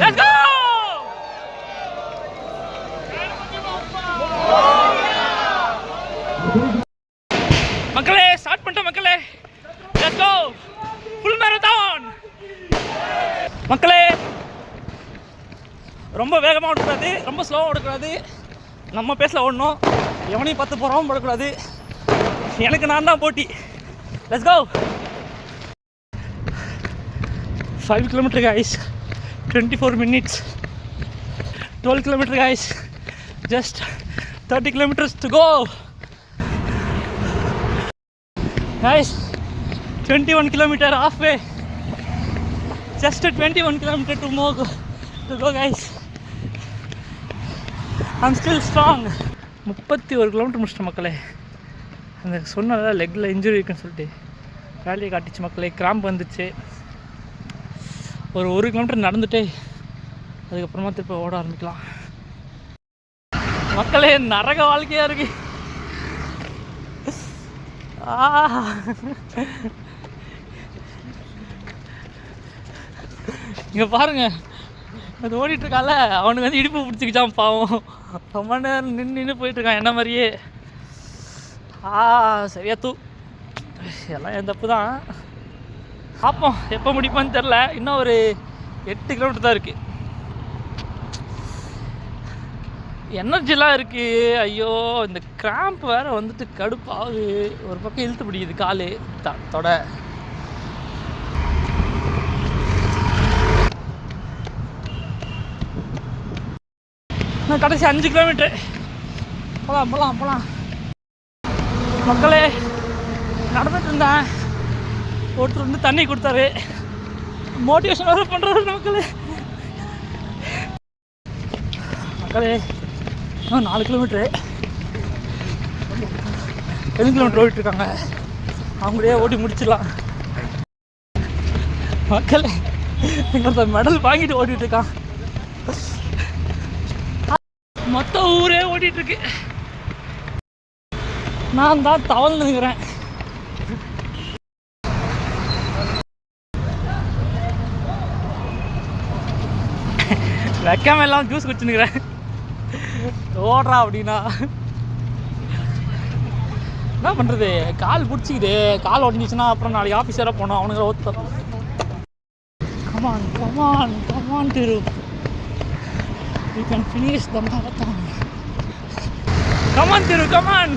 Let's go மக்களே. Start பண்ணிட்டோம் மக்களே. லெட்ஸ் கோ ஃபுல் மேரத்தான் மக்களே. ரொம்ப வேகமாக ஓடக்கூடாது, ரொம்ப ஸ்லோவாக ஓடக்கூடாது, நம்ம பேசல ஓடணும். எவனையும் பார்த்து போகிறோம் போடக்கூடாது. எனக்கு நான் தான் போட்டி. Let's go. 5 kilometers guys, 24 minutes. 12 kilometers guys, just 30 kilometers to go guys. 21 kilometers halfway, just 21 kilometers to more to go guys. I'm still strong. 31 kilometers முடிச்சிட்டேன் மக்களே. அந்த சொன்னல லெக்கில் இன்ஜுரி இருக்குன்னு சொல்லிட்டு வேலையை காட்டிச்சு மக்களே. கிராம்ப் வந்துச்சு. ஒரு 1 kilometer நடந்துட்டு அதுக்கப்புறமா திருப்பி ஓட ஆரம்பிக்கலாம் மக்களே. நரக வாழ்க்கையாக இருக்கு. இங்கே பாருங்க, அது ஓடிட்டுருக்கால, அவனுக்கு வந்து இடுப்பு பிடிச்சிக்கிச்சான் பாவம். ரொம்ப நேரம் நின்று போயிட்டுருக்கான் என்ன மாதிரியே. சரியா தூ எல்லாம் என் தப்பு தான். பார்ப்போம் எப்போ முடிப்பான்னு தெரில. இன்னும் ஒரு 8 kilometers தான் இருக்குது. எனர்ஜிலாம் இருக்குது. ஐயோ இந்த கிராம்ப் வேறு வந்துட்டு கடுப்பாகுது. ஒரு பக்கம் இழுத்து பிடிக்குது காலு தொட. கடைசி 5 kilometers. போகலாம் மக்களே. நடந்துட்டு இருந்தேன், ஒருத்தர் வந்து தண்ணி கொடுத்தாரு, மோட்டிவேஷன் வேறு பண்ணுறாரு மக்களே. இன்னும் 4 kilometers, 7 kilometers ஓடிட்டுருக்காங்க. அவங்களே ஓடி முடிச்சிடலாம் மக்களே. ஒருத்தர் மெடல் வாங்கிட்டு ஓடிட்டுருக்கான். மொத்த ஊரே ஓடிட்டுருக்கு. நான் தான் தவழ்ந்துக்கிறேன். வைக்காம எல்லாம் ஜூஸ் குடிச்சுன்னுக்கிறேன். ஓடுறா அப்படின்னா என்ன பண்ணுறது? கால் பிடிச்சிக்குது. கால் உடஞ்சிச்சுன்னா அப்புறம் நாளைக்கு ஆஃபீஸராக போனோம். அவனுங்களை ஓத்த. Come on Thiru, you can finish the marathon. Come on Thiru, come on.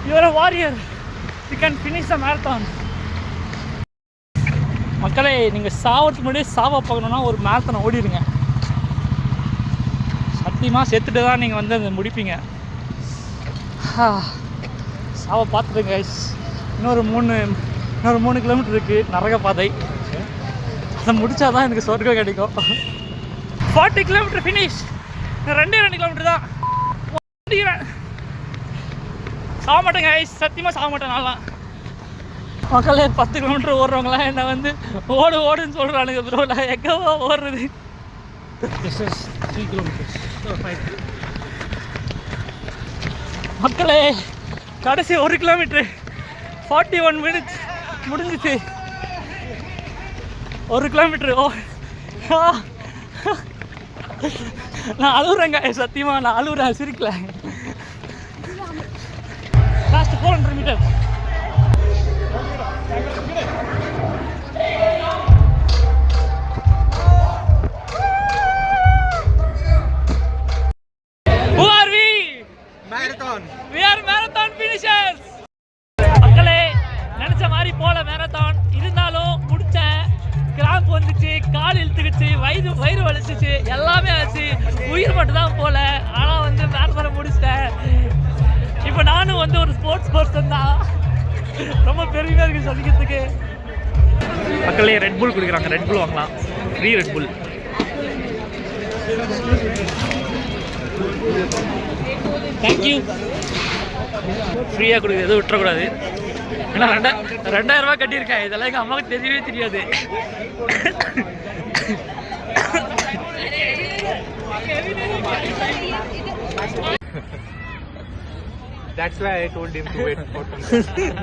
You are a warrior. You can finish the marathon. மக்களே, நீங்கள் சாவறதுக்கு முன்னாடியே சாவை பார்க்கணுன்னா ஒரு மேரத்தானை ஓடிடுங்க. சத்தியமாக செத்துட்டு தான் நீங்கள் வந்து அதை முடிப்பீங்க. சாவை பார்த்துடுங்க கைஸ். இன்னொரு 3 kilometers இருக்குது நரக பாதை. அதை முடித்தா தான் எனக்கு சொர்க்கம் கிடைக்கும். 40 kilometers ஃபினிஷ். 2 kilometers தான். சாக மாட்டேங்க கைஸ், சத்தியமாக சாக மாட்டேன் நான்லாம். மக்களே 10 kilometers ஓடுறவங்களாம் என்ன வந்து ஓடுன்னு சொல்கிறானுங்க ப்ரோ. நான் எங்கேவோ ஓடுறது. 3 kilometers. மக்களே கடைசி 1 kilometer 41 minutes முடிஞ்சிச்சு. 1 kilometer. நான் அழுகுறேங்க சத்தியமாக. நான் அழுகுறேன், சிரிக்கல. Last 400 meters. Who are we? Marathon. We are marathon finishers. மக்களே நினச்ச மாதிரி போல மேரத்தான். இருந்தாலும் முடிச்சேன். கிராம்ப் வந்துச்சு, கால் இழுத்துக்கிச்சு, வயிறு வலிச்சிச்சு, எல்லாமே ஆச்சு. உயிர் மட்டும் தான் போல. ஆனால் வந்து மேரத்தானை முடிச்சிட்டேன். இப்போ நானும் வந்து ஒரு ஸ்போர்ட்ஸ் பர்சன் தான். ரொம்ப பெருமையாக இருக்குது சந்திக்கிறதுக்கு. மக்களே ரெட் புல் குடிக்கிறாங்க. ரெட் புல் வாங்கலாம், ஃப்ரீ ரெட் புல். தேங்க்யூ. ஃப்ரீயாக கொடுக்குறது எதுவும் விட்டுறக்கூடாது. ஏன்னா 2000 ரூபா கட்டியிருக்கேன். இதெல்லாம் எங்கள் அம்மாவுக்கு தெரியவே தெரியாது. That's why I told him to wait for some time.